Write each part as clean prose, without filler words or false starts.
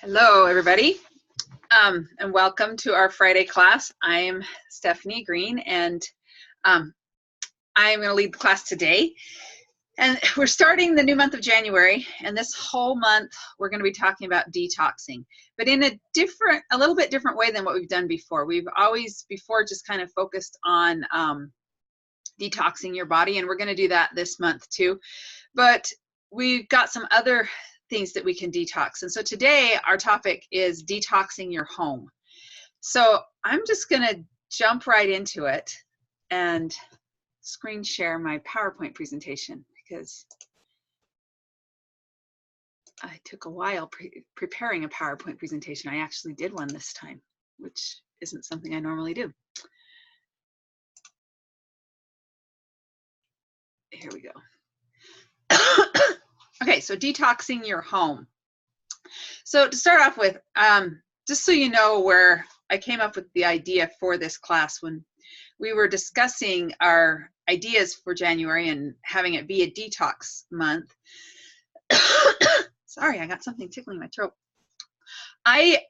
Hello, everybody, and welcome to our Friday class. I am Stephanie Green, and I'm going to lead the class today. And we're starting the new month of January, and this whole month we're going to be talking about detoxing, but in a little bit different way than what we've done before. We've always before just kind of focused on detoxing your body, and we're going to do that this month too. But we've got some other things that we can detox. And so today our topic is detoxing your home. So I'm just going to jump right into it and screen share my PowerPoint presentation because I took a while preparing a PowerPoint presentation. I actually did one this time, which isn't something I normally do. Here we go. Okay, so detoxing your home. So to start off with, just so you know where I came up with the idea for this class, when we were discussing our ideas for January and having it be a detox month. Sorry, I got something tickling my throat. I've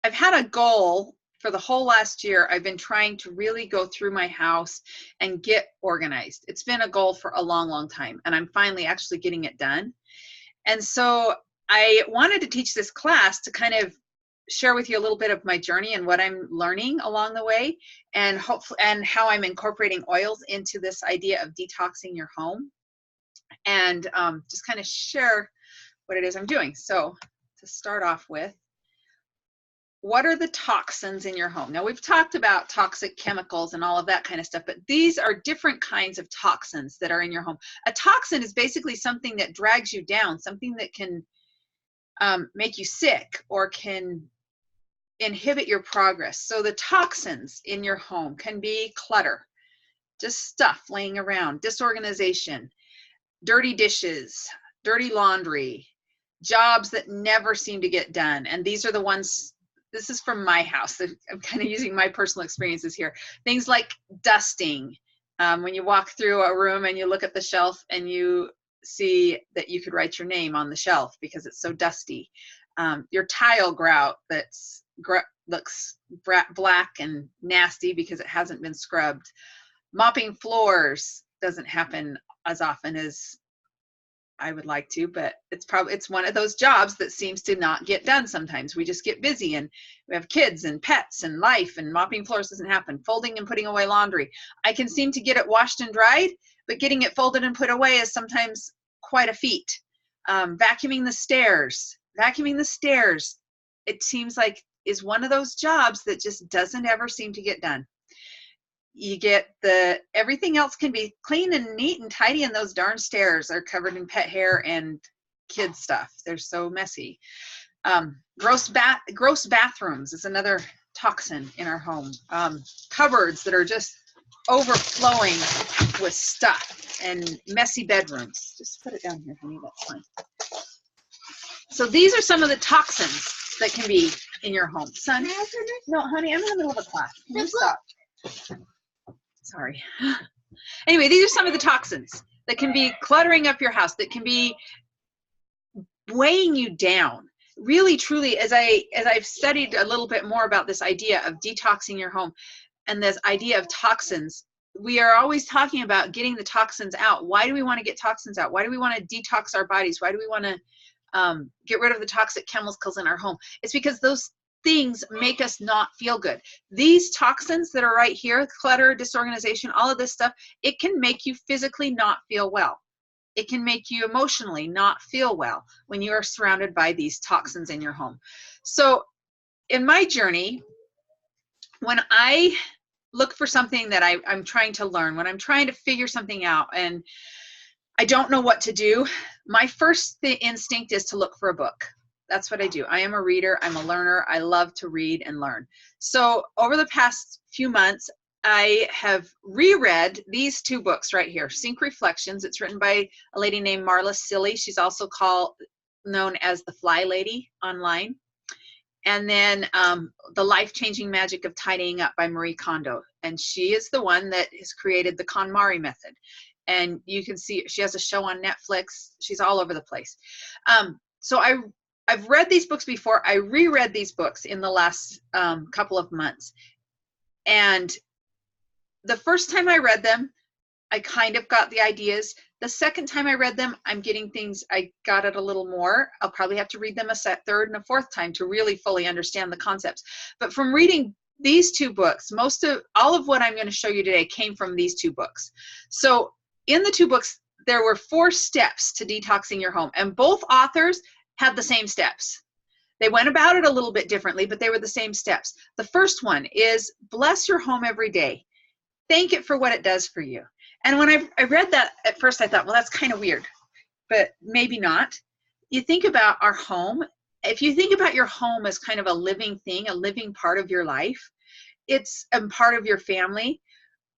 had a goal for the whole last year. I've been trying to really go through my house and get organized. It's been a goal for a long, long time, and I'm finally actually getting it done. And so I wanted to teach this class to kind of share with you a little bit of my journey and what I'm learning along the way, and hopefully, and how I'm incorporating oils into this idea of detoxing your home, and just kind of share what it is I'm doing. So to start off with, what are the toxins in your home? Now, we've talked about toxic chemicals and all of that kind of stuff, but these are different kinds of toxins that are in your home. A toxin is basically something that drags you down, something that can make you sick or can inhibit your progress. So the toxins in your home can be clutter, just stuff laying around, disorganization, dirty dishes, dirty laundry, jobs that never seem to get done. And these are the ones, this is from my house. I'm kind of using my personal experiences here. Things like dusting. When you walk through a room and you look at the shelf and you see that you could write your name on the shelf because it's so dusty. Your tile grout looks black and nasty because it hasn't been scrubbed. Mopping floors doesn't happen as often as I would like to, but it's one of those jobs that seems to not get done sometimes. We just get busy and we have kids and pets and life, and mopping floors doesn't happen. Folding and putting away laundry. I can seem to get it washed and dried, but getting it folded and put away is sometimes quite a feat. Vacuuming the stairs. It seems like is one of those jobs that just doesn't ever seem to get done. You get everything else can be clean and neat and tidy, and those darn stairs are covered in pet hair and kid stuff. They're so messy. Gross bathrooms is another toxin in our home. Cupboards that are just overflowing with stuff, and messy bedrooms. Just put it down here for me, that's fine. So these are some of the toxins that can be in your home. Son? No, honey, I'm in the middle of a class. Can you stop? Sorry. Anyway, these are some of the toxins that can be cluttering up your house, that can be weighing you down. Really, truly, as I've studied a little bit more about this idea of detoxing your home and this idea of toxins, we are always talking about getting the toxins out. Why do we want to get toxins out? Why do we want to detox our bodies? Why do we want to get rid of the toxic chemicals in our home? It's because those things make us not feel good. These toxins that are right here, clutter, disorganization, all of this stuff, it can make you physically not feel well. It can make you emotionally not feel well when you are surrounded by these toxins in your home. So in my journey, when I look for something that I'm trying to learn, when I'm trying to figure something out and I don't know what to do, my first instinct is to look for a book. That's what I do. I am a reader. I'm a learner. I love to read and learn. So over the past few months, I have reread these two books right here, Sync Reflections. It's written by a lady named Marla Silly. She's also known as the Fly Lady online. And then The Life-Changing Magic of Tidying Up by Marie Kondo. And she is the one that has created the KonMari method. And you can see she has a show on Netflix. She's all over the place. So I've read these books before. I reread these books in the last couple of months. And the first time I read them, I kind of got the ideas. The second time I read them, I'm getting things, I got it a little more. I'll probably have to read them a third and a fourth time to really fully understand the concepts. But from reading these two books, all of what I'm going to show you today came from these two books. So in the two books, there were 4 steps to detoxing your home, and both authors had the same steps. They went about it a little bit differently, but they were the same steps. The first one is bless your home every day. Thank it for what it does for you. And when I read that at first, I thought, well, that's kind of weird, but maybe not. You think about our home. If you think about your home as kind of a living thing, a living part of your life, it's a part of your family.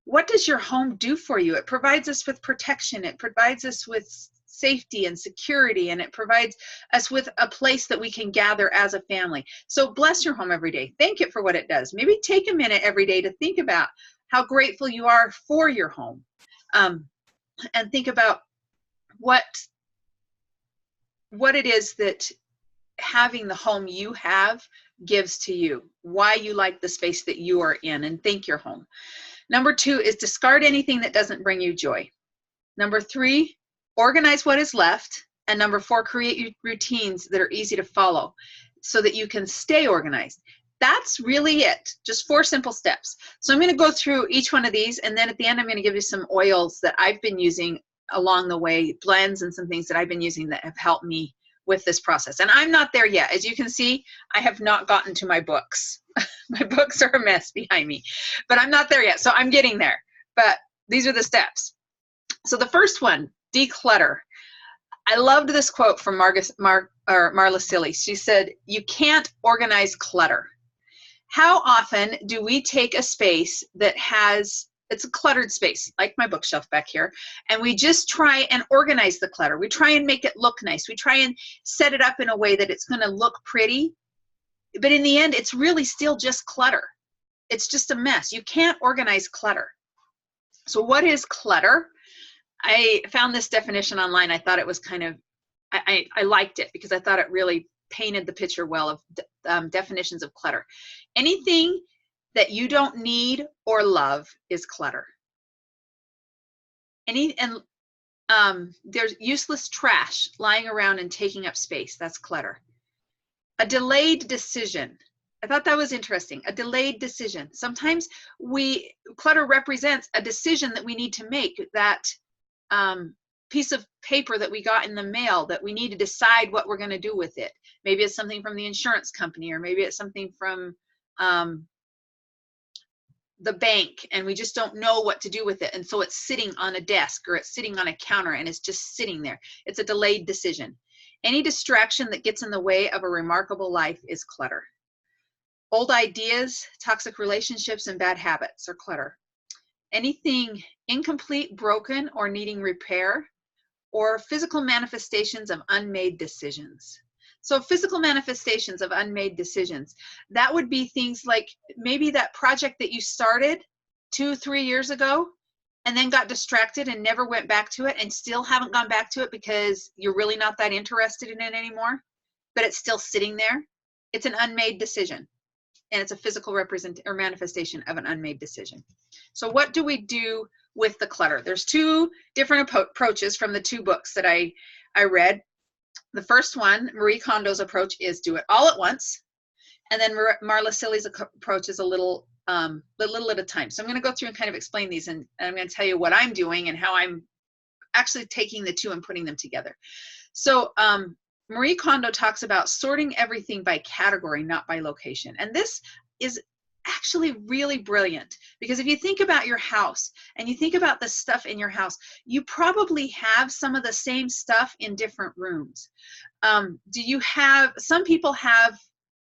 What does your home do for you? It provides us with protection. It provides us with safety and security, and it provides us with a place that we can gather as a family. So bless your home every day. Thank it for what it does. Maybe take a minute every day to think about how grateful you are for your home. And think about what it is that having the home you have gives to you, why you like the space that you are in, and thank your home. Number 2 is discard anything that doesn't bring you joy. Number 3, organize what is left. And number 4, create routines that are easy to follow so that you can stay organized. That's really it. Just 4 simple steps. So I'm going to go through each one of these, and then at the end, I'm going to give you some oils that I've been using along the way, blends and some things that I've been using that have helped me with this process. And I'm not there yet. As you can see, I have not gotten to my books. My books are a mess behind me, but I'm not there yet. So I'm getting there. But these are the steps. So the first one, declutter. I loved this quote from Marla Silly. She said, "You can't organize clutter." How often do we take a space that it's a cluttered space, like my bookshelf back here, and we just try and organize the clutter? We try and make it look nice. We try and set it up in a way that it's going to look pretty. But in the end, it's really still just clutter. It's just a mess. You can't organize clutter. So what is clutter? I found this definition online. I thought it was kind of, I liked it because I thought it really painted the picture well of definitions of clutter. Anything that you don't need or love is clutter. There's useless trash lying around and taking up space. That's clutter. A delayed decision. I thought that was interesting. A delayed decision. Sometimes clutter represents a decision that we need to make, that piece of paper that we got in the mail that we need to decide what we're going to do with it. Maybe it's something from the insurance company, or maybe it's something from the bank, and we just don't know what to do with it. And so it's sitting on a desk, or it's sitting on a counter, and it's just sitting there. It's a delayed decision. Any distraction that gets in the way of a remarkable life is clutter. Old ideas, toxic relationships, and bad habits are clutter. Anything incomplete, broken, or needing repair, or physical manifestations of unmade decisions. So physical manifestations of unmade decisions, that would be things like maybe that project that you started 2-3 years ago and then got distracted and never went back to it, and still haven't gone back to it because you're really not that interested in it anymore, but it's still sitting there. It's an unmade decision, and it's a physical manifestation of an unmade decision. So what do we do with the clutter? There's 2 different approaches from the 2 books that I read. The first one, Marie Kondo's approach, is do it all at once. And then Marla Silly's approach is a little at a time. So I'm going to go through and kind of explain these, and I'm going to tell you what I'm doing and how I'm actually taking the 2 and putting them together. So Marie Kondo talks about sorting everything by category, not by location. And this is actually really brilliant, because if you think about your house and you think about the stuff in your house, you probably have some of the same stuff in different rooms. Some people have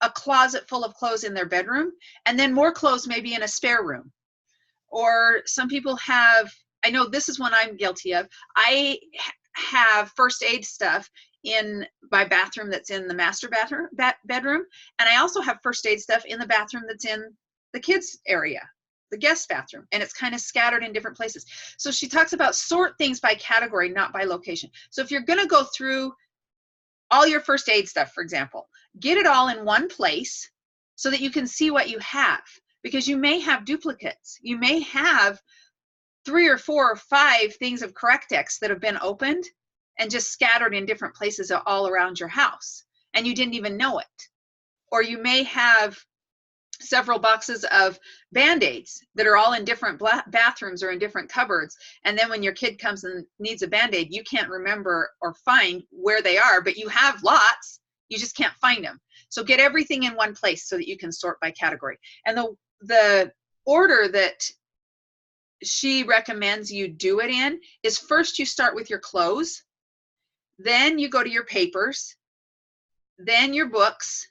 a closet full of clothes in their bedroom, and then more clothes maybe in a spare room. Or some people have, I know this is one I'm guilty of, I have first aid stuff in my bathroom that's in the master bedroom, and I also have first aid stuff in the bathroom that's in the kids area, the guest bathroom, and it's kind of scattered in different places. So she talks about sort things by category, not by location. So if you're going to go through all your first aid stuff, for example, get it all in one place so that you can see what you have, because you may have duplicates. You may have 3 or 4 or 5 things of Correctex that have been opened and just scattered in different places all around your house, and you didn't even know it. Or you may have several boxes of Band-Aids that are all in different bathrooms or in different cupboards, and then when your kid comes and needs a Band-Aid, you can't remember or find where they are, but you have lots, you just can't find them. So get everything in one place so that you can sort by category. And the order that she recommends you do it in is, first you start with your clothes, then you go to your papers, then your books,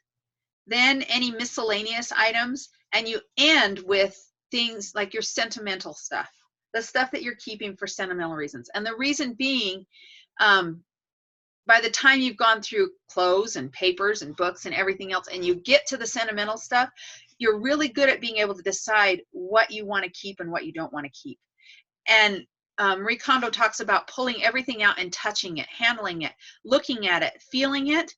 then any miscellaneous items, and you end with things like your sentimental stuff, the stuff that you're keeping for sentimental reasons. And the reason being, by the time you've gone through clothes and papers and books and everything else, and you get to the sentimental stuff, you're really good at being able to decide what you want to keep and what you don't want to keep. And Marie Kondo talks about pulling everything out and touching it, handling it, looking at it, feeling it,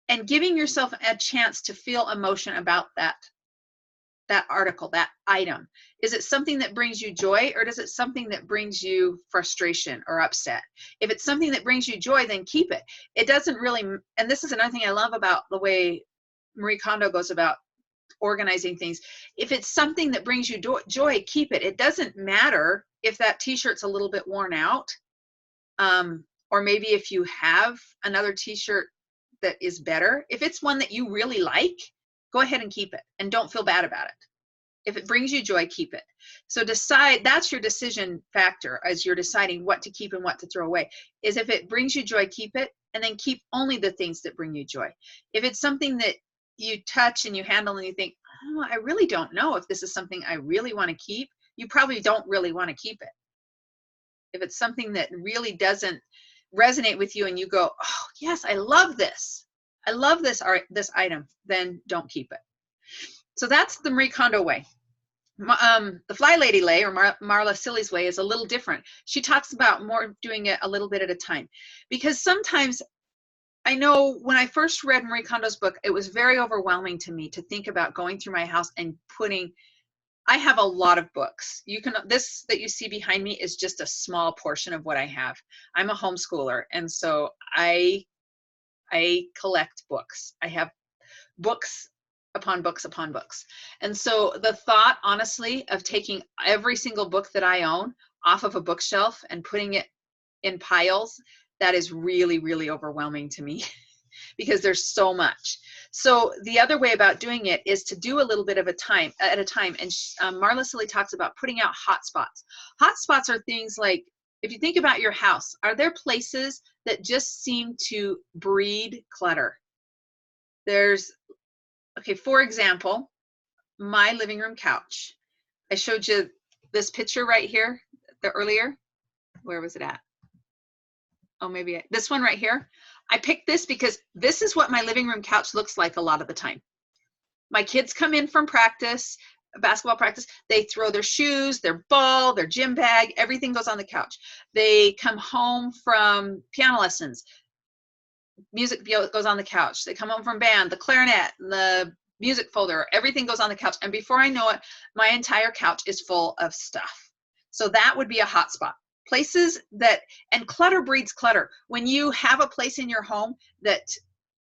and giving yourself a chance to feel emotion about that article, that item. Is it something that brings you joy, or does it something that brings you frustration or upset? If it's something that brings you joy, then keep it. It doesn't really, and this is another thing I love about the way Marie Kondo goes about organizing things. If it's something that brings you joy, keep it. It doesn't matter if that t-shirt's a little bit worn out, or maybe if you have another t-shirt that is better. If it's one that you really like, go ahead and keep it and don't feel bad about it. If it brings you joy, keep it. So decide, that's your decision factor as you're deciding what to keep and what to throw away, is if it brings you joy, keep it, and then keep only the things that bring you joy. If it's something that you touch and you handle and you think, oh, I really don't know if this is something I really want to keep, you probably don't really want to keep it. If it's something that really doesn't resonate with you and you go, oh yes, I love this item, then don't keep it. So that's the Marie Kondo way. The Fly Lady way, or Marla Silly's way, is a little different. She talks about more doing it a little bit at a time, because sometimes, I know when I first read Marie Kondo's book, it was very overwhelming to me to think about going through my house and I have a lot of books. This that you see behind me is just a small portion of what I have. I'm a homeschooler, and so I collect books. I have books upon books upon books. And so the thought, honestly, of taking every single book that I own off of a bookshelf and putting it in piles, that is really, really overwhelming to me because there's so much. So the other way about doing it is to do a little bit of at a time. And Marla Silly talks about putting out hot spots. Hot spots are things like, if you think about your house, are there places that just seem to breed clutter? Okay, for example, my living room couch. I showed you this picture right here, earlier. Where was it at? Oh, maybe this one right here. I picked this because this is what my living room couch looks like a lot of the time. My kids come in from practice, basketball practice, they throw their shoes, their ball, their gym bag, everything goes on the couch. They come home from piano lessons, music goes on the couch. They come home from band, the clarinet, the music folder, everything goes on the couch. And before I know it, my entire couch is full of stuff. So that would be a hot spot. Places that, and clutter breeds clutter. When you have a place in your home that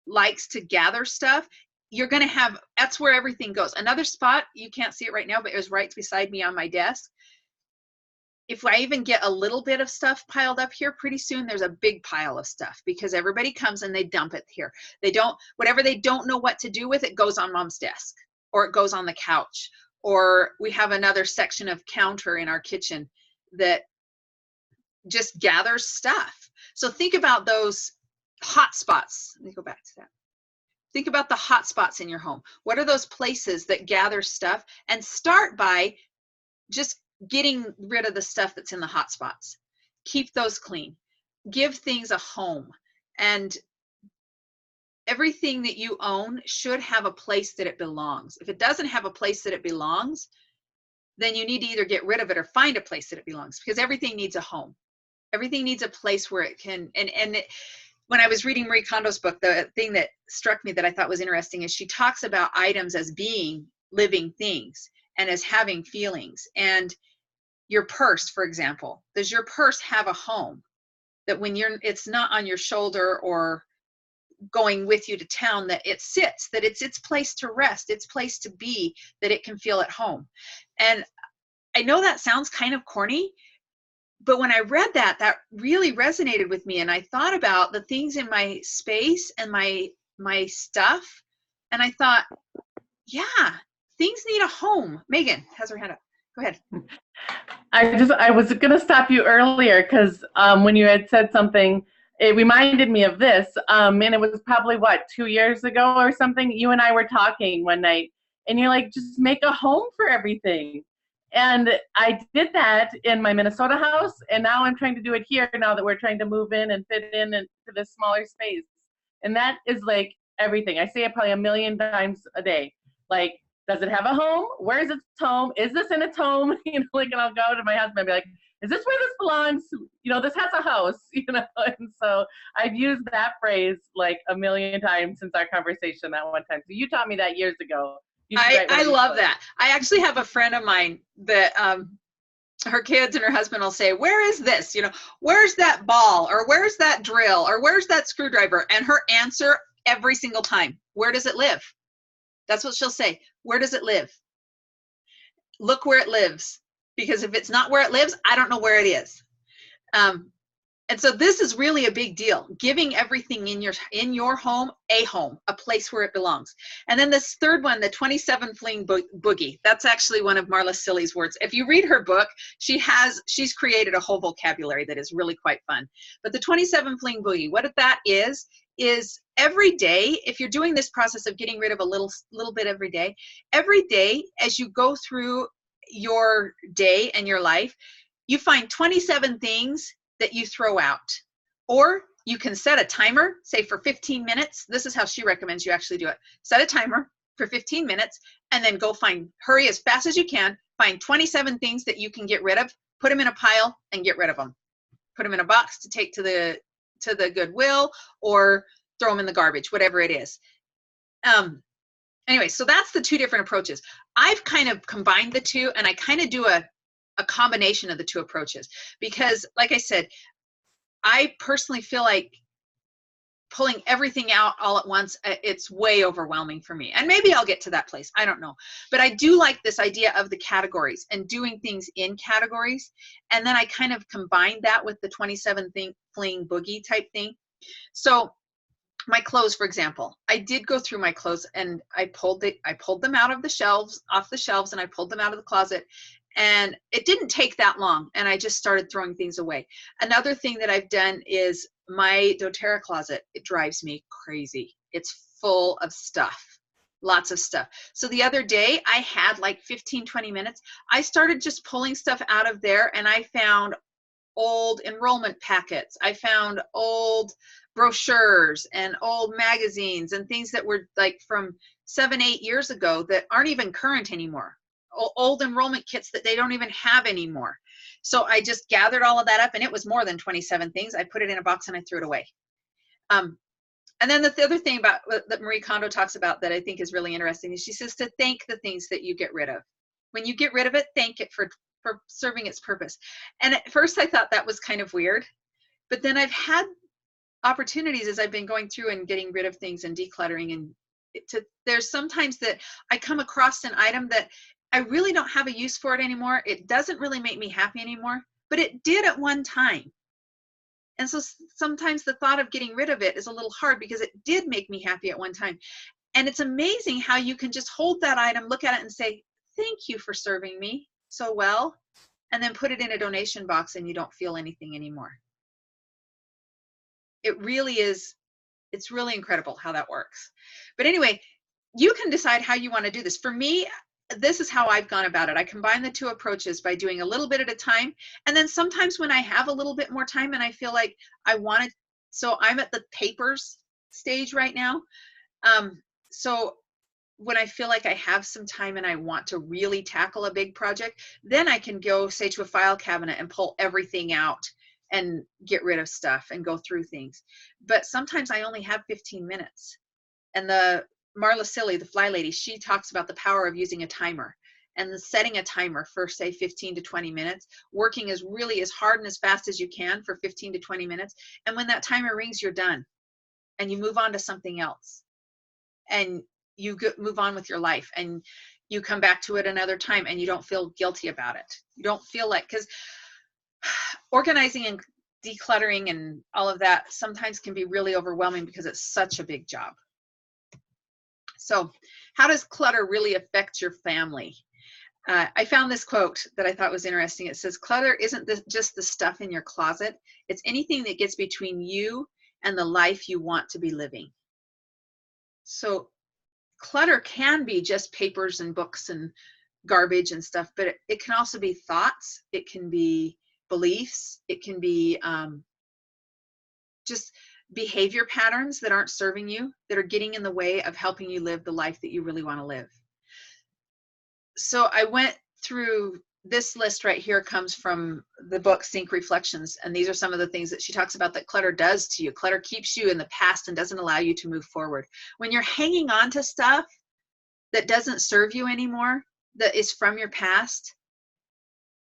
likes to gather stuff, you're going to have, that's where everything goes. Another spot, you can't see it right now, but it was right beside me on my desk. If I even get a little bit of stuff piled up here, pretty soon there's a big pile of stuff because everybody comes and they dump it here. Whatever they don't know what to do with, it goes on mom's desk, or it goes on the couch, or we have another section of counter in our kitchen that just gathers stuff. So think about those hot spots. Let me go back to that. Think about the hot spots in your home. What are those places that gather stuff? And start by just getting rid of the stuff that's in the hot spots. Keep those clean. Give things a home. And everything that you own should have a place that it belongs. If it doesn't have a place that it belongs, then you need to either get rid of it or find a place that it belongs, because everything needs a home. Everything needs a place where it can, when I was reading Marie Kondo's book, the thing that struck me that I thought was interesting is she talks about items as being living things and as having feelings. And your purse, for example, does your purse have a home? That when it's not on your shoulder or going with you to town, that it sits, that it's its place to rest, its place to be, that it can feel at home. And I know that sounds kind of corny, but when I read that, that really resonated with me. And I thought about the things in my space and my stuff. And I thought, yeah, things need a home. Megan has her hand up. Go ahead. I was going to stop you earlier because when you had said something, it reminded me of this. And it was probably, 2 years ago or something? You and I were talking one night, and you're like, just make a home for everything. And I did that in my Minnesota house, and now I'm trying to do it here now that we're trying to move in and fit in into this smaller space. And that is like everything. I say it probably a million times a day. Like, does it have a home? Where is its home? Is this in its home? And I'll go to my husband and be like, is this where this belongs? This has a house, And so I've used that phrase like a million times since our conversation that one time. So you taught me that years ago. I love that. I actually have a friend of mine that her kids and her husband will say, where is this? Where's that ball? Or where's that drill? Or where's that screwdriver? And her answer every single time, where does it live? That's what she'll say. Where does it live? Look where it lives. Because if it's not where it lives, I don't know where it is. And so this is really a big deal. Giving everything in your home, a place where it belongs. And then this third one, the 27 fling boogie. That's actually one of Marla Silly's words. If you read her book, she's created a whole vocabulary that is really quite fun. But the 27 fling boogie, what that is every day, if you're doing this process of getting rid of a little bit every day as you go through your day and your life, you find 27 things that you throw out. Or you can set a timer, say for 15 minutes. This is how she recommends you actually do it. Set a timer for 15 minutes and then hurry as fast as you can, find 27 things that you can get rid of, put them in a pile and get rid of them. Put them in a box to take to the Goodwill or throw them in the garbage, whatever it is. Anyway, so that's the two different approaches. I've kind of combined the two, and I kind of do a combination of the two approaches because, like I said, I personally feel like pulling everything out all at once, it's way overwhelming for me. And maybe I'll get to that place. I don't know. But I do like this idea of the categories and doing things in categories. And then I kind of combine that with the 27 fling boogie type thing. So my clothes, for example, I did go through my clothes and I pulled them out of off the shelves, and I pulled them out of the closet. And it didn't take that long, and I just started throwing things away. Another thing that I've done is my doTERRA closet. It drives me crazy. It's full of stuff, lots of stuff. So the other day I had like 15-20 minutes. I started just pulling stuff out of there, and I found old enrollment packets. I found old brochures and old magazines and things that were like from 7-8 years ago that aren't even current anymore. Old enrollment kits that they don't even have anymore. So I just gathered all of that up, and it was more than 27 things. I put it in a box and I threw it away. And then the other thing about that Marie Kondo talks about that I think is really interesting is she says to thank the things that you get rid of. When you get rid of it, thank it for serving its purpose. And at first I thought that was kind of weird, but then I've had opportunities as I've been going through and getting rid of things and decluttering, and there's sometimes that I come across an item that I really don't have a use for it anymore. It doesn't really make me happy anymore, but it did at one time. And so sometimes the thought of getting rid of it is a little hard because it did make me happy at one time. And it's amazing how you can just hold that item, look at it and say, thank you for serving me so well, and then put it in a donation box and you don't feel anything anymore. It really is, it's really incredible how that works. But anyway, you can decide how you want to do this. For me, this is how I've gone about it. I combine the two approaches by doing a little bit at a time. And then sometimes when I have a little bit more time and I feel like I want it, so I'm at the papers stage right now. So when I feel like I have some time and I want to really tackle a big project, then I can go, say, to a file cabinet and pull everything out and get rid of stuff and go through things. But sometimes I only have 15 minutes. And the Marla Silly, the fly lady, she talks about the power of using a timer and setting a timer for, say, 15 to 20 minutes, working as hard and as fast as you can for 15 to 20 minutes. And when that timer rings, you're done and you move on to something else. And you move on with your life, and you come back to it another time, and you don't feel guilty about it. You don't feel like, because organizing and decluttering and all of that sometimes can be really overwhelming because it's such a big job. So how does clutter really affect your family? I found this quote that I thought was interesting. It says, clutter isn't just the stuff in your closet. It's anything that gets between you and the life you want to be living. So clutter can be just papers and books and garbage and stuff, but it can also be thoughts. It can be beliefs. It can be just behavior patterns that aren't serving you, that are getting in the way of helping you live the life that you really want to live. So I went through this list right here, comes from the book Think Reflections, and these are some of the things that she talks about that clutter does to you. Clutter keeps you in the past and doesn't allow you to move forward. When you're hanging on to stuff that doesn't serve you anymore, that is from your past,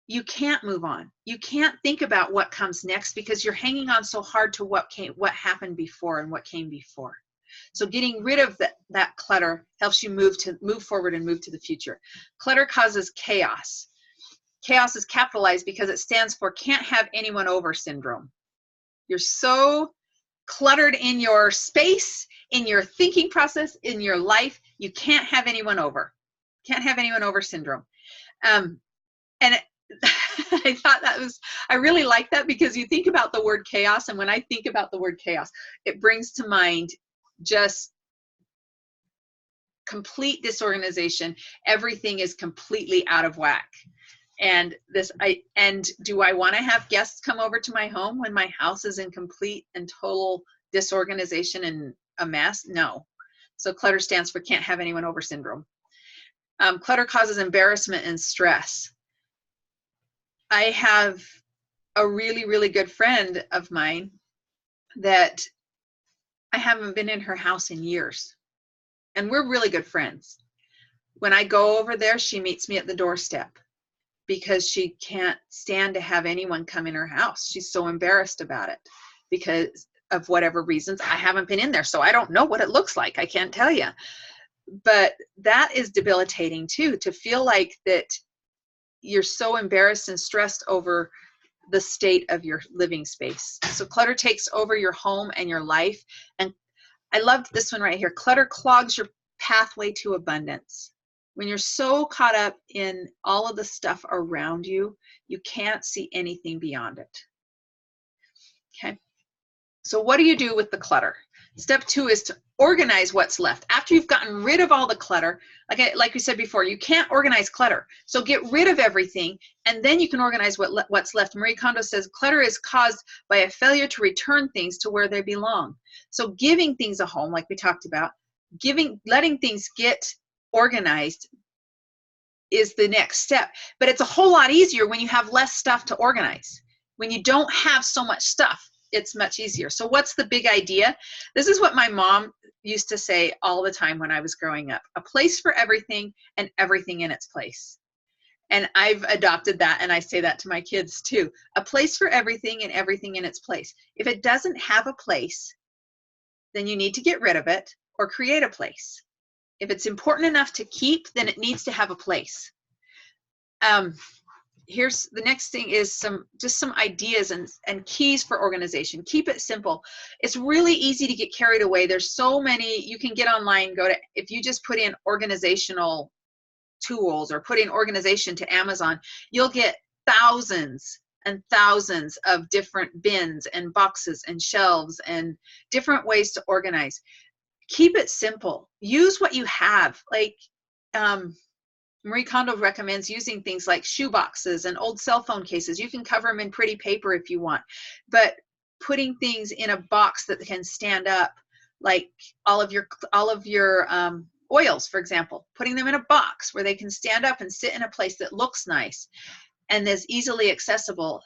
you can't move on. You can't think about what comes next because you're hanging on so hard to what happened before and what came before. So getting rid of that clutter helps you move forward and move to the future. Clutter causes chaos. Chaos is capitalized because it stands for can't have anyone over syndrome. You're so cluttered in your space, in your thinking process, in your life, you can't have anyone over. Can't have anyone over syndrome. And I thought I really like that, because you think about the word chaos, and when I think about the word chaos, it brings to mind just complete disorganization. Everything is completely out of whack. And do I want to have guests come over to my home when my house is in complete and total disorganization and a mess? No. So clutter stands for can't have anyone over syndrome. Clutter causes embarrassment and stress. I have a really, really good friend of mine that I haven't been in her house in years. And we're really good friends. When I go over there, she meets me at the doorstep because she can't stand to have anyone come in her house. She's so embarrassed about it because of whatever reasons. I haven't been in there, so I don't know what it looks like. I can't tell you. But that is debilitating too, to feel like that you're so embarrassed and stressed over the state of your living space. So clutter takes over your home and your life. And I loved this one right here. Clutter clogs your pathway to abundance. When you're so caught up in all of the stuff around you, you can't see anything beyond it. Okay. So what do you do with the clutter? Step 2 is to organize what's left. After you've gotten rid of all the clutter, like we said before, you can't organize clutter. So get rid of everything, and then you can organize what's left. Marie Kondo says clutter is caused by a failure to return things to where they belong. So giving things a home, like we talked about, letting things get organized is the next step. But it's a whole lot easier when you have less stuff to organize. When you don't have so much stuff, it's much easier. So what's the big idea? This is what my mom used to say all the time when I was growing up: a place for everything and everything in its place. And I've adopted that, and I say that to my kids too. A place for everything and everything in its place. If it doesn't have a place, then you need to get rid of it or create a place. If it's important enough to keep, then it needs to have a place. Here's the next thing is some ideas and keys for organization. Keep it simple. It's really easy to get carried away. There's so many. You can get online, if you just put in organizational tools or put in organization to Amazon, you'll get thousands and thousands of different bins and boxes and shelves and different ways to organize. Keep it simple. Use what you have. Like Marie Kondo recommends using things like shoe boxes and old cell phone cases. You can cover them in pretty paper if you want, but putting things in a box that can stand up, like all of your oils, for example, putting them in a box where they can stand up and sit in a place that looks nice and is easily accessible.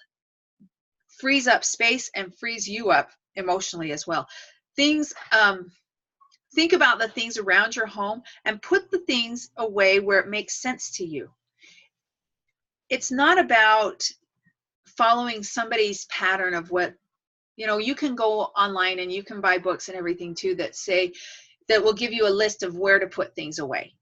frees up space and frees you up emotionally as well. Things, think about the things around your home and put the things away where it makes sense to you. It's not about following somebody's pattern of what, you can go online and you can buy books and everything too that will give you a list of where to put things away.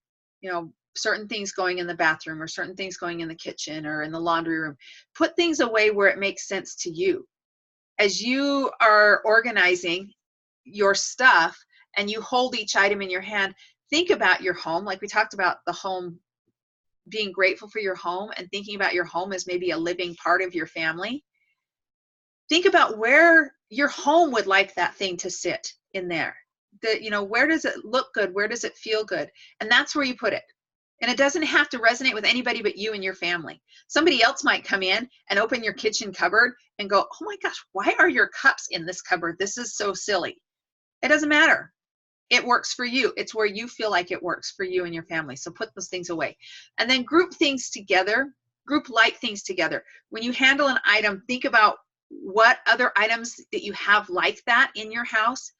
Certain things going in the bathroom or certain things going in the kitchen or in the laundry room. Put things away where it makes sense to you. As you are organizing your stuff and you hold each item in your hand, think about your home. Like we talked about the home, being grateful for your home and thinking about your home as maybe a living part of your family. Think about where your home would like that thing to sit in there. Where does it look good? Where does it feel good? And that's where you put it. And it doesn't have to resonate with anybody but you and your family. Somebody else might come in and open your kitchen cupboard and go, oh my gosh, why are your cups in this cupboard? This is so silly. It doesn't matter. It works for you. It's where you feel like it works for you and your family. So put those things away. And then group things together, group like things together. When you handle an item, think about what other items that you have like that in your house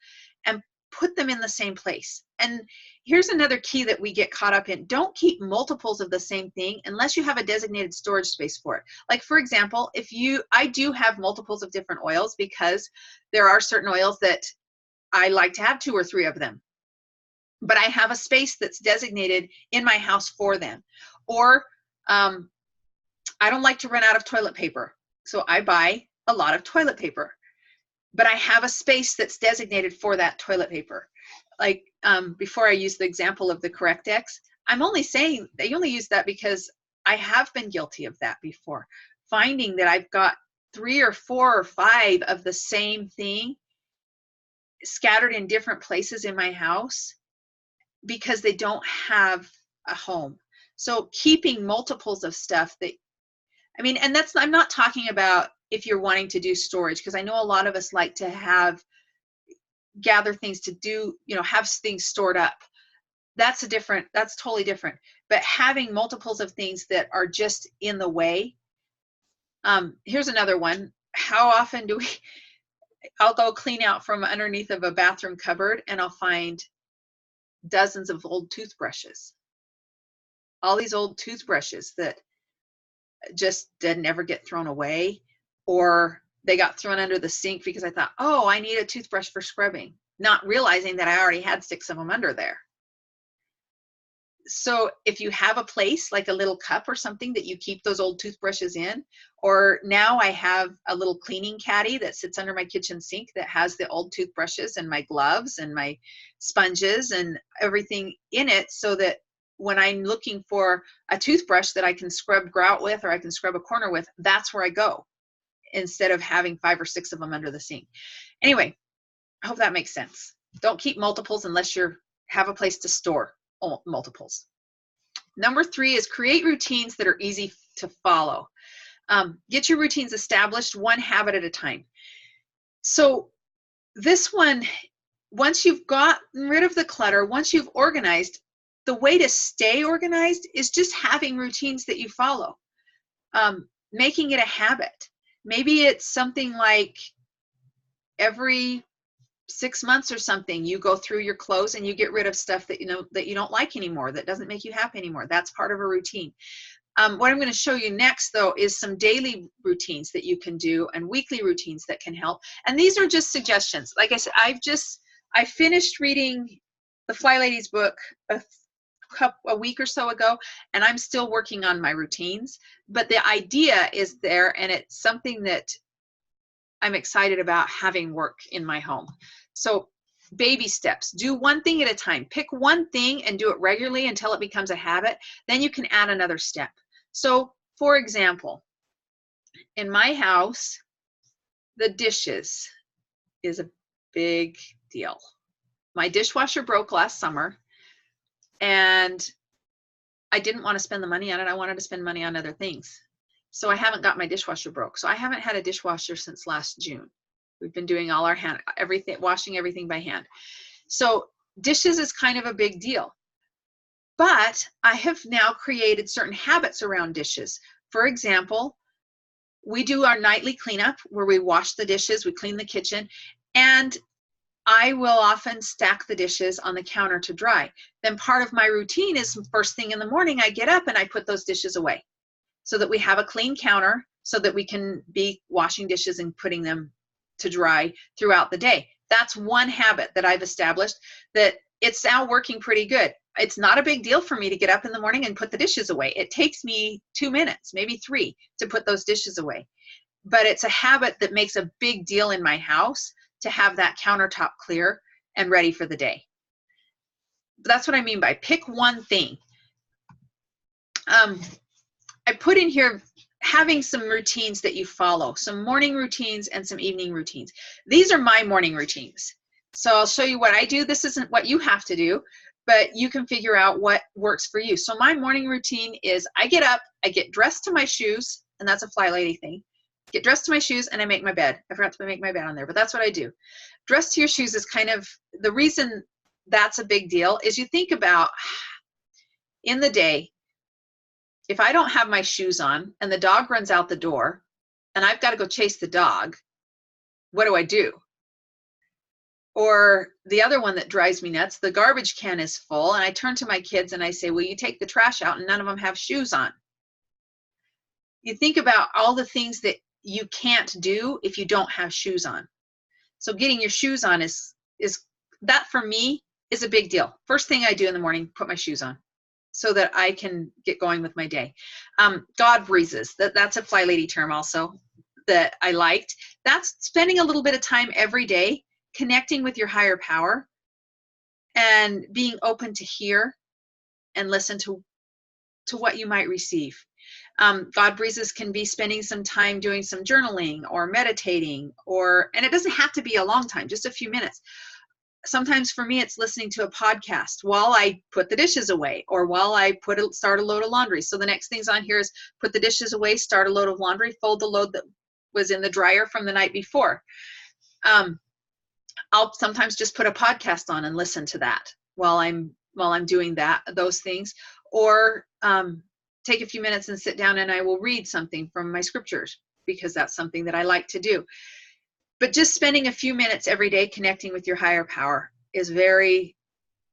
and put them in the same place. And here's another key that we get caught up in. Don't keep multiples of the same thing unless you have a designated storage space for it. Like for example, I do have multiples of different oils because there are certain oils that I like to have 2 or 3 of them. But I have a space that's designated in my house for them. Or I don't like to run out of toilet paper. So I buy a lot of toilet paper. But I have a space that's designated for that toilet paper. Like before I use the example of the Correct-X, I'm only saying I only use that because I have been guilty of that before. Finding that I've got 3 or 4 or 5 of the same thing scattered in different places in my house because they don't have a home. So keeping multiples of stuff and I'm not talking about if you're wanting to do storage, because I know a lot of us like to gather things to do, have things stored up. That's totally different. But having multiples of things that are just in the way. Here's another one. How often I'll go clean out from underneath of a bathroom cupboard and I'll find dozens of old toothbrushes. All these old toothbrushes that just did never get thrown away, or they got thrown under the sink because I thought, oh, I need a toothbrush for scrubbing, not realizing that I already had 6 of them under there. So if you have a place like a little cup or something that you keep those old toothbrushes in, or now I have a little cleaning caddy that sits under my kitchen sink that has the old toothbrushes and my gloves and my sponges and everything in it, so that when I'm looking for a toothbrush that I can scrub grout with or I can scrub a corner with, that's where I go instead of having 5 or 6 of them under the sink. Anyway, I hope that makes sense. Don't keep multiples unless you have a place to store multiples. Number 3 is create routines that are easy to follow. Get your routines established, one habit at a time. So this one, once you've gotten rid of the clutter, once you've organized, the way to stay organized is just having routines that you follow, making it a habit. Maybe it's something like every 6 months or something, you go through your clothes and you get rid of stuff that you don't like anymore, that doesn't make you happy anymore. That's part of a routine. What I'm going to show you next, though, is some daily routines that you can do and weekly routines that can help. And these are just suggestions. Like I said, I finished reading the Fly Ladies book a week or so ago, and I'm still working on my routines. But the idea is there, and it's something that I'm excited about having work in my home. So baby steps, do one thing at a time. Pick one thing and do it regularly until it becomes a habit. Then you can add another step. So for example, in my house, the dishes is a big deal. My dishwasher broke last summer and I didn't want to spend the money on it. I wanted to spend money on other things. So I haven't got my dishwasher broke. So I haven't had a dishwasher since last June. We've been doing all our washing everything by hand. So dishes is kind of a big deal. But I have now created certain habits around dishes. For example, we do our nightly cleanup where we wash the dishes, we clean the kitchen, and I will often stack the dishes on the counter to dry. Then part of my routine is first thing in the morning, I get up and I put those dishes away so that we have a clean counter so that we can be washing dishes and putting them to dry throughout the day. That's one habit that I've established that it's now working pretty good. It's not a big deal for me to get up in the morning and put the dishes away. It takes me 2 minutes, maybe 3, to put those dishes away. But it's a habit that makes a big deal in my house to have that countertop clear and ready for the day. That's what I mean by pick one thing. I put in here having some routines that you follow, some morning routines and some evening routines. These are my morning routines. So I'll show you what I do. This isn't what you have to do, but you can figure out what works for you. So my morning routine is I get up, I get dressed to my shoes, and that's a fly lady thing. Get dressed to my shoes and I make my bed. I forgot to make my bed on there, but that's what I do. Dress to your shoes is kind of the reason that's a big deal is you think about in the day, if I don't have my shoes on and the dog runs out the door and I've got to go chase the dog, what do I do? Or the other one that drives me nuts, the garbage can is full and I turn to my kids and I say, will you take the trash out? And none of them have shoes on. You think about all the things that you can't do if you don't have shoes on. So getting your shoes on is that for me is a big deal. First thing I do in the morning, put my shoes on so that I can get going with my day. God breezes, that's a fly lady term also that I liked. That's spending a little bit of time every day connecting with your higher power and being open to hear and listen to what you might receive. God breezes can be spending some time doing some journaling or meditating, and it doesn't have to be a long time, just a few minutes. Sometimes for me, it's listening to a podcast while I put the dishes away or while I start a load of laundry. So the next things on here is put the dishes away, start a load of laundry, fold the load that was in the dryer from the night before. I'll sometimes just put a podcast on and listen to that while I'm doing those things, or take a few minutes and sit down and I will read something from my scriptures because that's something that I like to do. But just spending a few minutes every day connecting with your higher power is very,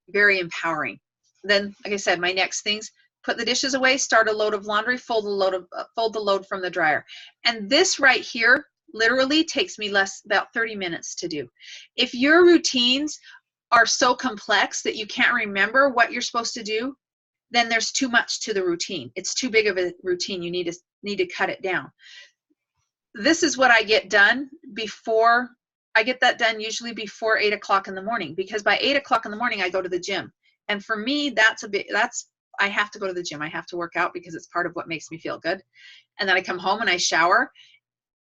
very empowering. Then, like I said, my next things, put the dishes away, start a load of laundry, fold the load from the dryer. And this right here literally takes me about 30 minutes to do. If your routines are so complex that you can't remember what you're supposed to do, then there's too much to the routine. It's too big of a routine. You need to cut it down. This is what I get done before, I get that done usually before 8 o'clock in the morning, because by 8 o'clock in the morning, I go to the gym. And for me, I have to go to the gym. I have to work out because it's part of what makes me feel good. And then I come home and I shower.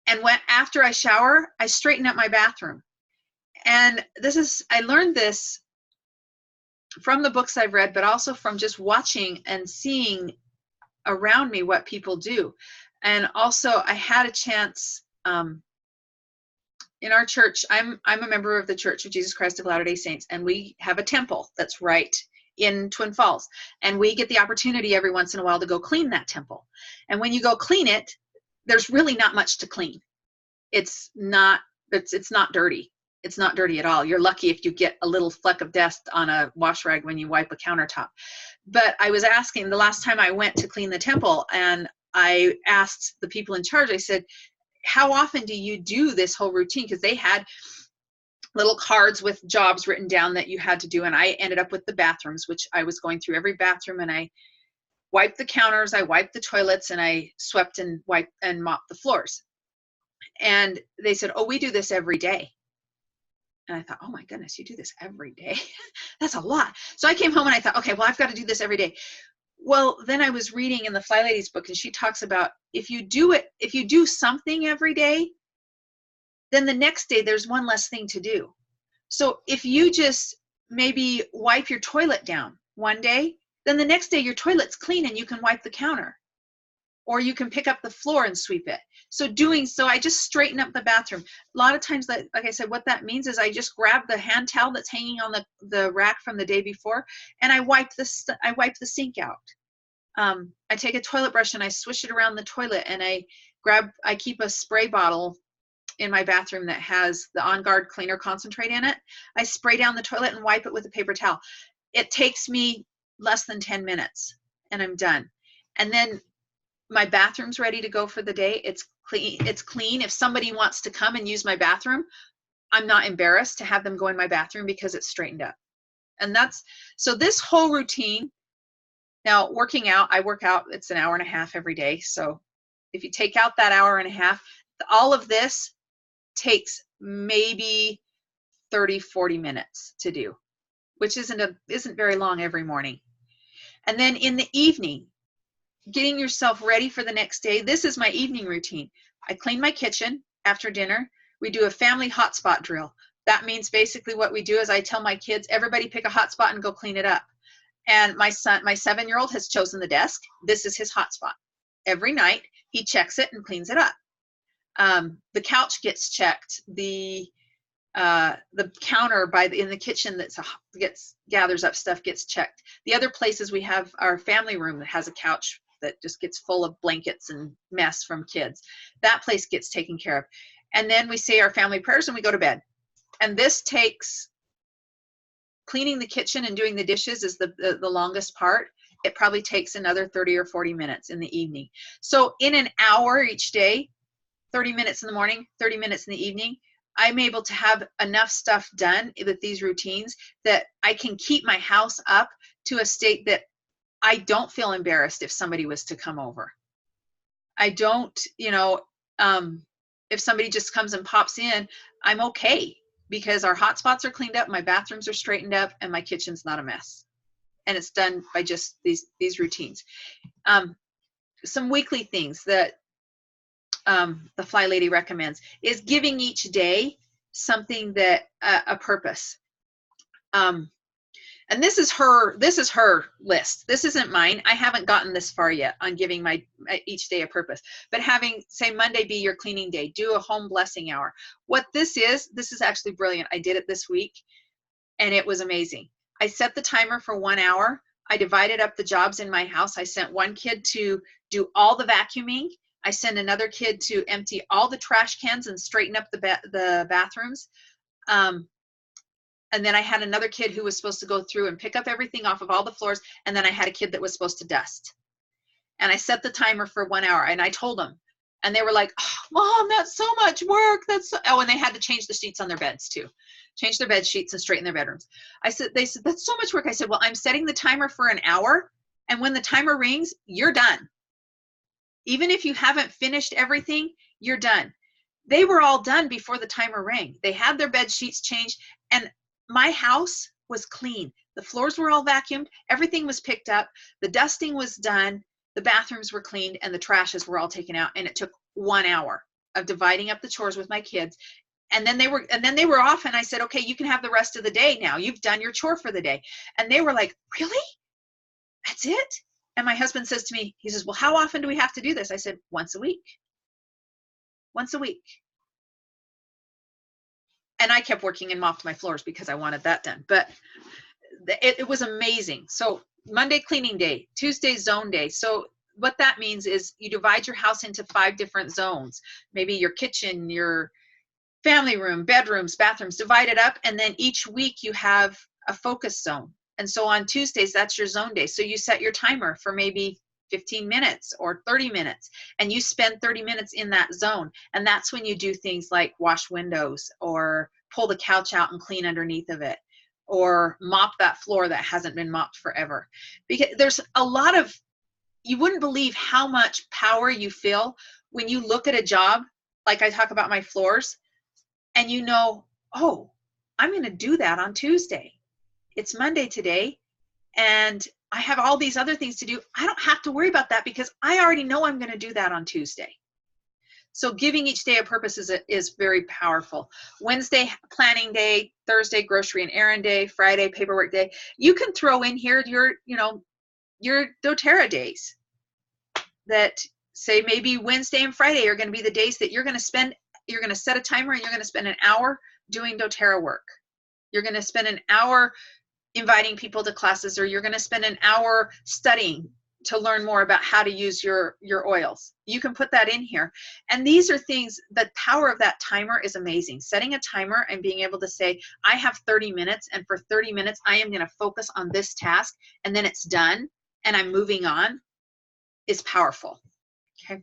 And after I shower, I straighten up my bathroom. And I learned this from the books I've read, but also from just watching and seeing around me what people do. And also I had a chance in our church, I'm a member of the Church of Jesus Christ of Latter-day Saints, and we have a temple that's right in Twin Falls. And we get the opportunity every once in a while to go clean that temple. And when you go clean it, there's really not much to clean. It's not dirty. It's not dirty at all. You're lucky if you get a little fleck of dust on a wash rag when you wipe a countertop. But I was asking the last time I went to clean the temple, and I asked the people in charge, I said, how often do you do this whole routine? Because they had little cards with jobs written down that you had to do. And I ended up with the bathrooms, which I was going through every bathroom, and I wiped the counters, I wiped the toilets, and I swept and wiped and mopped the floors. And they said, oh, we do this every day. And I thought, oh my goodness, you do this every day? That's a lot. So I came home and I thought, okay, well, I've got to do this every day. Well, then I was reading in the Fly Lady's book, and she talks about if you do something every day, then the next day there's one less thing to do. So if you just maybe wipe your toilet down one day, then the next day your toilet's clean and you can wipe the counter. Or you can pick up the floor and sweep it. So I just straighten up the bathroom. A lot of times, like I said, what that means is I just grab the hand towel that's hanging on the rack from the day before, and I wipe the sink out. I take a toilet brush and I swish it around the toilet, and I I keep a spray bottle in my bathroom that has the On Guard cleaner concentrate in it. I spray down the toilet and wipe it with a paper towel. It takes me less than 10 minutes and I'm done. And then my bathroom's ready to go for the day. It's clean. It's clean. If somebody wants to come and use my bathroom, I'm not embarrassed to have them go in my bathroom because it's straightened up. And so this whole routine, now working out, I work out, it's an hour and a half every day. So if you take out that hour and a half, all of this takes maybe 30, 40 minutes to do, which isn't very long every morning. And then in the evening, getting yourself ready for the next day. This is my evening routine. I clean my kitchen after dinner. We do a family hotspot drill. That means basically what we do is I tell my kids, everybody pick a hotspot and go clean it up. And my 7-year-old has chosen the desk. This is his hotspot. Every night he checks it and cleans it up. The couch gets checked. The counter in the kitchen that gathers up stuff gets checked. The other places we have our family room that has a couch that just gets full of blankets and mess from kids. That place gets taken care of. And then we say our family prayers and we go to bed. And this takes, cleaning the kitchen and doing the dishes is the longest part. It probably takes another 30 or 40 minutes in the evening. So in an hour each day, 30 minutes in the morning, 30 minutes in the evening, I'm able to have enough stuff done with these routines that I can keep my house up to a state that I don't feel embarrassed if somebody was to come over. I don't, if somebody just comes and pops in, I'm okay because our hotspots are cleaned up, my bathrooms are straightened up, and my kitchen's not a mess. And it's done by just these routines. Some weekly things that the Fly Lady recommends is giving each day something that a purpose. And this is her list. This isn't mine. I haven't gotten this far yet on giving my each day a purpose. But having, say, Monday be your cleaning day, do a home blessing hour. What this is actually brilliant. I did it this week and it was amazing. I set the timer for 1 hour. I divided up the jobs in my house. I sent one kid to do all the vacuuming. I sent another kid to empty all the trash cans and straighten up the bathrooms. And then I had another kid who was supposed to go through and pick up everything off of all the floors. And then I had a kid that was supposed to dust. And I set the timer for 1 hour and I told them, and they were like, oh, Mom, that's so much work. Oh, and they had to change the sheets on their beds too. Change their bed sheets and straighten their bedrooms. They said, that's so much work. I said, well, I'm setting the timer for an hour. And when the timer rings, you're done. Even if you haven't finished everything, you're done. They were all done before the timer rang. They had their bed sheets changed and my house was clean. The floors were all vacuumed. Everything was picked up. The dusting was done. The bathrooms were cleaned and the trashes were all taken out. And it took 1 hour of dividing up the chores with my kids. And then they were off and I said, okay, you can have the rest of the day now. You've done your chore for the day. And they were like, really? That's it? And my husband says to me, he says, well, how often do we have to do this? I said, once a week. Once a week. And I kept working and mopped my floors because I wanted that done. But it was amazing. So Monday, cleaning day. Tuesday, zone day. So what that means is you divide your house into 5 different zones. Maybe your kitchen, your family room, bedrooms, bathrooms, divide it up. And then each week you have a focus zone. And so on Tuesdays, that's your zone day. So you set your timer for maybe 15 minutes or 30 minutes, and you spend 30 minutes in that zone. And that's when you do things like wash windows or pull the couch out and clean underneath of it or mop that floor that hasn't been mopped forever. Because there's a lot of, you wouldn't believe how much power you feel when you look at a job, like I talk about my floors, and you know, oh, I'm going to do that on Tuesday. It's Monday today, and I have all these other things to do. I don't have to worry about that because I already know I'm going to do that on Tuesday. So giving each day a purpose is very powerful. Wednesday, planning day. Thursday, grocery and errand day. Friday, paperwork day. You can throw in here your doTERRA days that say maybe Wednesday and Friday are going to be the days that you're going to set a timer and you're going to spend an hour doing doTERRA work. You're going to spend an hour inviting people to classes, or you're going to spend an hour studying to learn more about how to use your oils. You can put that in here. And these are things, the power of that timer is amazing. Setting a timer and being able to say, I have 30 minutes, and for 30 minutes, I am going to focus on this task, and then it's done, and I'm moving on, is powerful. Okay.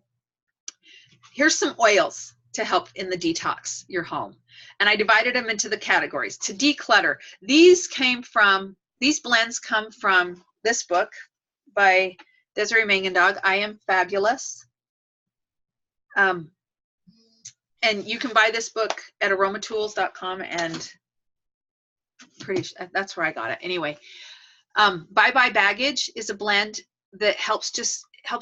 Here's some oils to help in the detox your home. And I divided them into the categories. To declutter, these blends come from this book by Desiree Mangendog, I Am Fabulous. And you can buy this book at aromatools.com, and that's where I got it. Anyway, Bye Bye Baggage is a blend that helps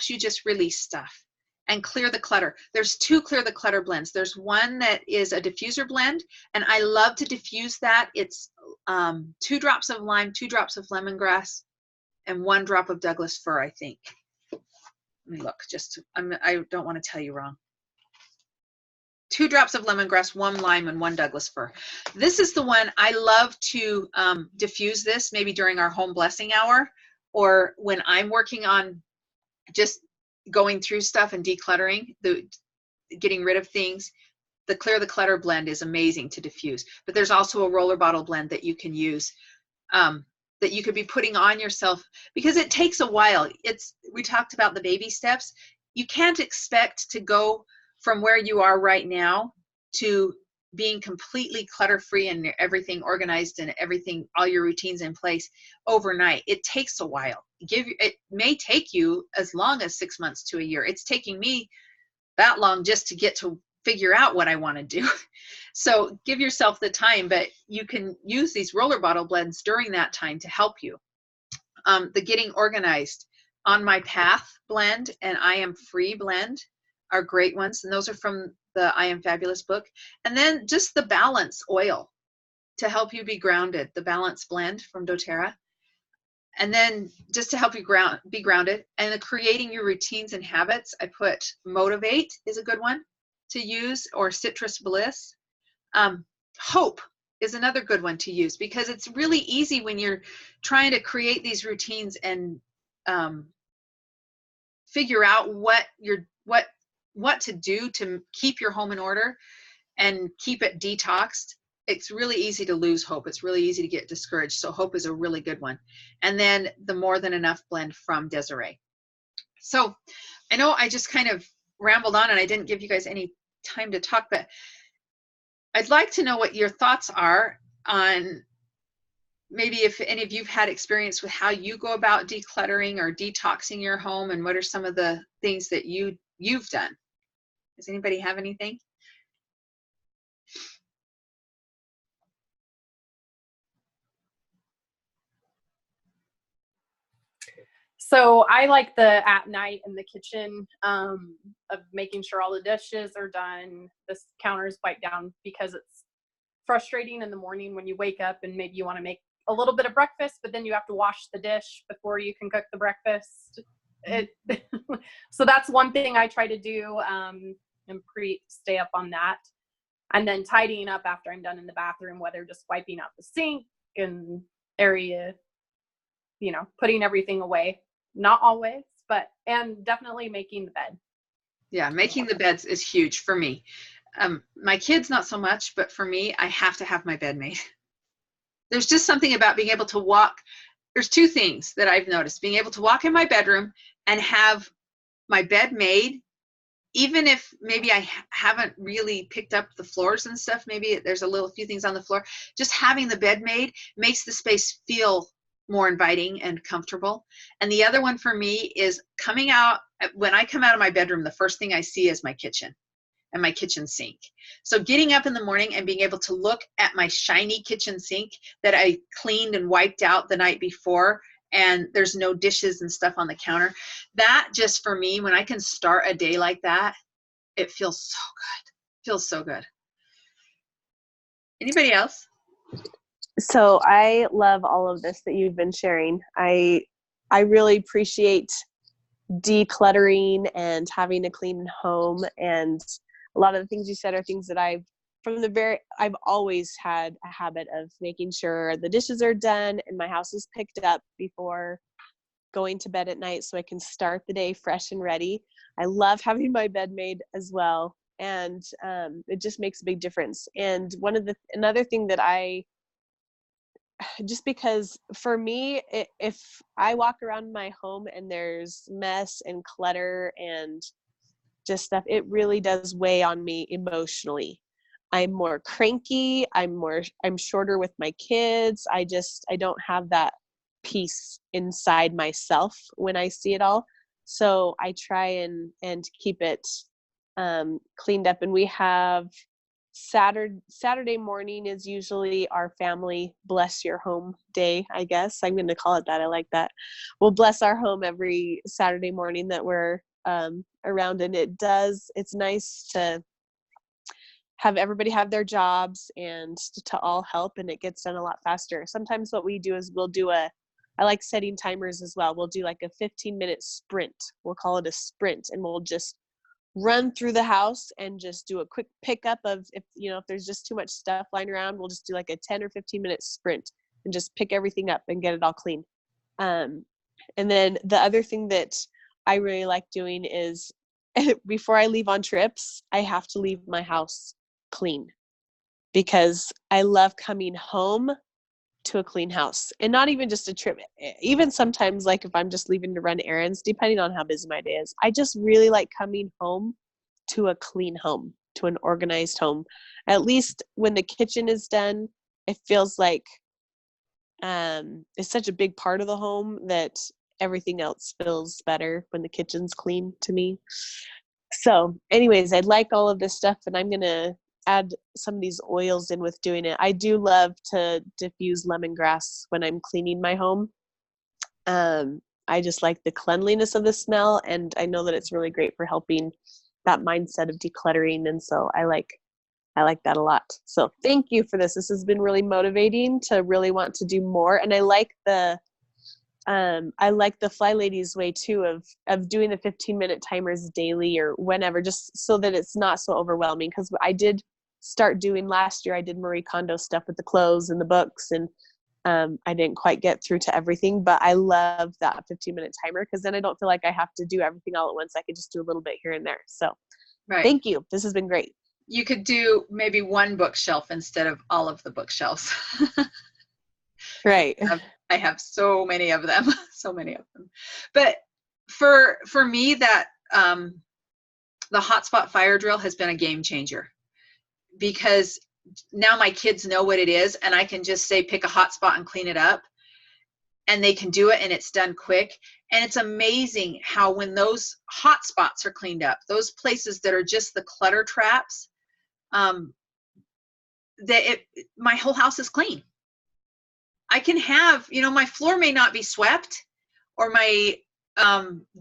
you just release stuff and clear the clutter. There's 2 clear the clutter blends. There's one that is a diffuser blend, and I love to diffuse that. It's 2 drops of lime, 2 drops of lemongrass, and 1 drop of Douglas fir, I think. Let me look. I don't want to tell you wrong. 2 drops of lemongrass, 1 lime, and 1 Douglas fir. This is the one I love to diffuse this, maybe during our home blessing hour, or when I'm working on just going through stuff and decluttering, getting rid of things. The Clear the Clutter blend is amazing to diffuse. But there's also a roller bottle blend that you can use, that you could be putting on yourself, because it takes a while. We talked about the baby steps. You can't expect to go from where you are right now to being completely clutter-free and everything organized and everything, all your routines in place overnight. It takes a while. It may take you as long as 6 months to a year. It's taking me that long just to get to figure out what I want to do. So give yourself the time, but you can use these roller bottle blends during that time to help you. The Getting Organized, On My Path blend and I Am Free blend are great ones, and those are from the I Am Fabulous book. And then just the Balance oil to help you be grounded, the Balance blend from doTERRA. And then just to help you be grounded, and the Creating Your Routines and Habits, I put Motivate is a good one to use, or Citrus Bliss. Hope is another good one to use, because it's really easy when you're trying to create these routines and figure out what to do to keep your home in order and keep it detoxed. It's really easy to lose hope. It's really easy to get discouraged. So hope is a really good one. And then the More Than Enough blend from Desiree. So I know I just kind of rambled on and I didn't give you guys any time to talk, but I'd like to know what your thoughts are on maybe if any of you've had experience with how you go about decluttering or detoxing your home, and what are some of the things that you've done. Does anybody have anything? So I like the at night in the kitchen of making sure all the dishes are done, the counter is wiped down, because it's frustrating in the morning when you wake up and maybe you want to make a little bit of breakfast, but then you have to wash the dish before you can cook the breakfast. So that's one thing I try to do, and stay up on that. And then tidying up after I'm done in the bathroom, whether just wiping out the sink and area, putting everything away. Not always, and definitely making the bed. Yeah, making the beds is huge for me. My kids, not so much, but for me, I have to have my bed made. There's just something about being able to walk. There's 2 things that I've noticed. Being able to walk in my bedroom and have my bed made, even if maybe I haven't really picked up the floors and stuff, maybe there's a few things on the floor, just having the bed made makes the space feel more inviting and comfortable. And the other one for me is when I come out of my bedroom, the first thing I see is my kitchen and my kitchen sink. So getting up in the morning and being able to look at my shiny kitchen sink that I cleaned and wiped out the night before, and there's no dishes and stuff on the counter, that just for me, when I can start a day like that, it feels so good. It feels so good. Anybody else? So I love all of this that you've been sharing. I really appreciate decluttering and having a clean home, and a lot of the things you said are things that I've always had a habit of making sure the dishes are done and my house is picked up before going to bed at night so I can start the day fresh and ready. I love having my bed made as well. And it just makes a big difference. And another thing that just because for me, if I walk around my home and there's mess and clutter and just stuff, it really does weigh on me emotionally. I'm more cranky. I'm shorter with my kids. I don't have that peace inside myself when I see it all. So I try and keep it cleaned up. And we have Saturday morning is usually our family bless your home day, I guess. I'm going to call it that. I like that. We'll bless our home every Saturday morning that we're around. And it's nice to have everybody have their jobs and to all help, and it gets done a lot faster. Sometimes what we do is I like setting timers as well. We'll do like a 15-minute sprint. We'll call it a sprint, and we'll just run through the house and just do a quick pickup of, if there's just too much stuff lying around, we'll just do like a 10 or 15-minute sprint and just pick everything up and get it all clean. And then the other thing that I really like doing is before I leave on trips, I have to leave my house clean, because I love coming home to a clean house. And not even just a trip, even sometimes like if I'm just leaving to run errands, depending on how busy my day is, I just really like coming home to a clean home, to an organized home. At least when the kitchen is done, it feels like it's such a big part of the home that everything else feels better when the kitchen's clean to me. So anyways, I like all of this stuff, and I'm going to add some of these oils in with doing it. I do love to diffuse lemongrass when I'm cleaning my home. I just like the cleanliness of the smell, and I know that it's really great for helping that mindset of decluttering. And so I like that a lot. So thank you for this. This has been really motivating to really want to do more. And I like the Fly Ladies way too of doing the 15-minute timers daily or whenever, just so that it's not so overwhelming. Because I did start doing last year, I did Marie Kondo stuff with the clothes and the books, and I didn't quite get through to everything, but I love that 15-minute timer, because then I don't feel like I have to do everything all at once. I could just do a little bit here and there. So Thank you. This has been great. You could do maybe one bookshelf instead of all of the bookshelves. Right. I have so many of them, so many of them. But for me, that the hotspot fire drill has been a game changer, because now my kids know what it is, and I can just say pick a hotspot and clean it up, and they can do it, and it's done quick. And it's amazing how when those hotspots are cleaned up, those places that are just the clutter traps, my whole house is clean. I can have, my floor may not be swept, or my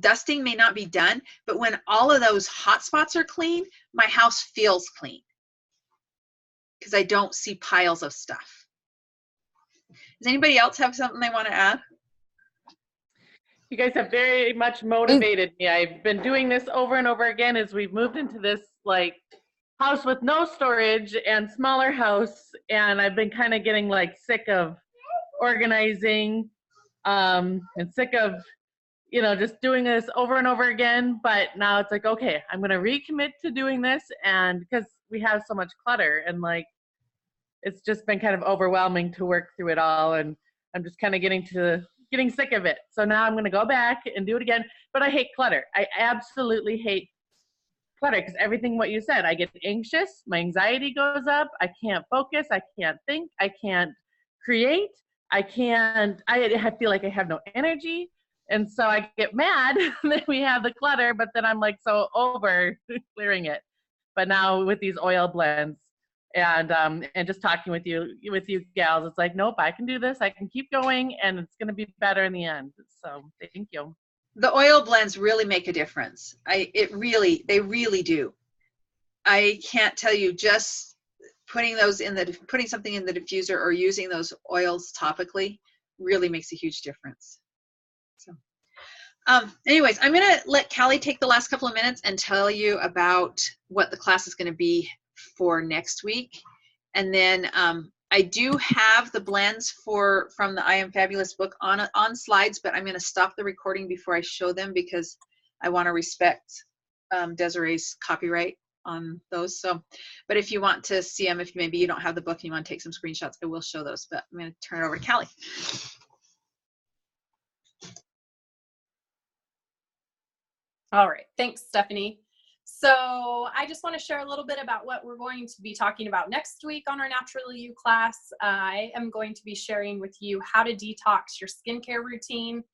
dusting may not be done, but when all of those hot spots are clean, my house feels clean, because I don't see piles of stuff. Does anybody else have something they want to add? You guys have very much motivated me. I've been doing this over and over again as we've moved into this house with no storage and smaller house, and I've been kind of getting sick of organizing and sick of just doing this over and over again. But now it's okay, I'm going to recommit to doing this, and because we have so much clutter, and it's just been kind of overwhelming to work through it all, and I'm just kind of getting sick of it. So now I'm going to go back and do it again. But I hate clutter. I absolutely hate clutter, because everything what you said, I get anxious, my anxiety goes up, I can't focus, I can't think, I can't create, I feel like I have no energy. And so I get mad that we have the clutter, but then I'm so over clearing it. But now with these oil blends and just talking with you gals, it's nope, I can do this, I can keep going, and it's going to be better in the end. So thank you. The oil blends really make a difference. They really do. I can't tell you, just putting something in the diffuser or using those oils topically really makes a huge difference. So anyways, I'm going to let Callie take the last couple of minutes and tell you about what the class is going to be for next week. And then I do have the blends from the I Am Fabulous book on slides, but I'm going to stop the recording before I show them because I want to respect Desiree's copyright on those. So, but if you want to see them, if maybe you don't have the book and you want to take some screenshots, I will show those. But I'm going to turn it over to Callie. All right, thanks, Stephanie. So I just want to share a little bit about what we're going to be talking about next week on our Naturally You class. I am going to be sharing with you how to detox your skincare routine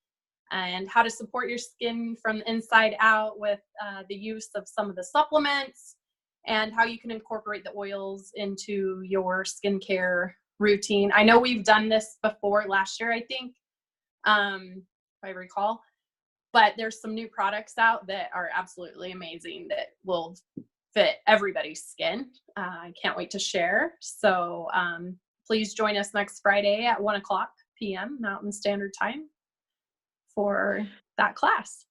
and how to support your skin from the inside out with the use of some of the supplements, and how you can incorporate the oils into your skincare routine. I know we've done this before last year, I think, if I recall. But there's some new products out that are absolutely amazing that will fit everybody's skin. I can't wait to share. So please join us next Friday at 1:00 p.m. Mountain Standard Time for that class.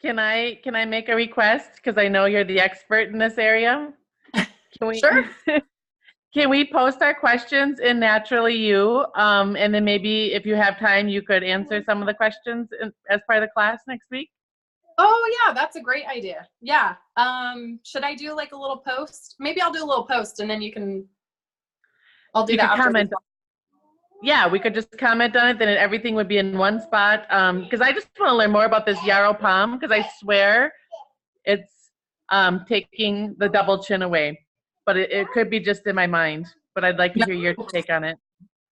Can I make a request? Because I know you're the expert in this area. Can we, Sure. Can we post our questions in Naturally You? And then maybe if you have time, you could answer some of the questions as part of the class next week? Oh yeah, that's a great idea. Yeah. Should I do like a little post? Maybe I'll do a little post and then I'll do You that could after. comment. Yeah, we could just comment on it, then everything would be in one spot. Because I just want to learn more about this yarrow palm, because I swear it's taking the double chin away. But it could be just in my mind. But I'd like to hear your take on it.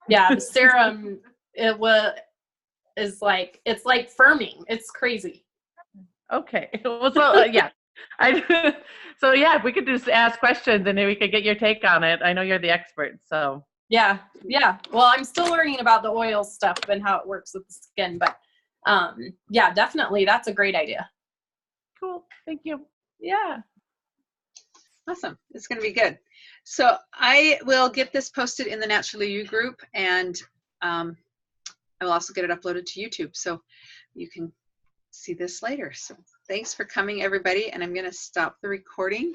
Yeah, the serum it's like firming. It's crazy. Okay. Well, so yeah. So yeah, if we could just ask questions and then we could get your take on it. I know you're the expert, so. Yeah. Well, I'm still learning about the oil stuff and how it works with the skin, but yeah, definitely, that's a great idea. Cool. Thank you. Yeah. Awesome. It's going to be good. So I will get this posted in the Naturally You group, and I will also get it uploaded to YouTube so you can see this later. So thanks for coming, everybody, and I'm going to stop the recording.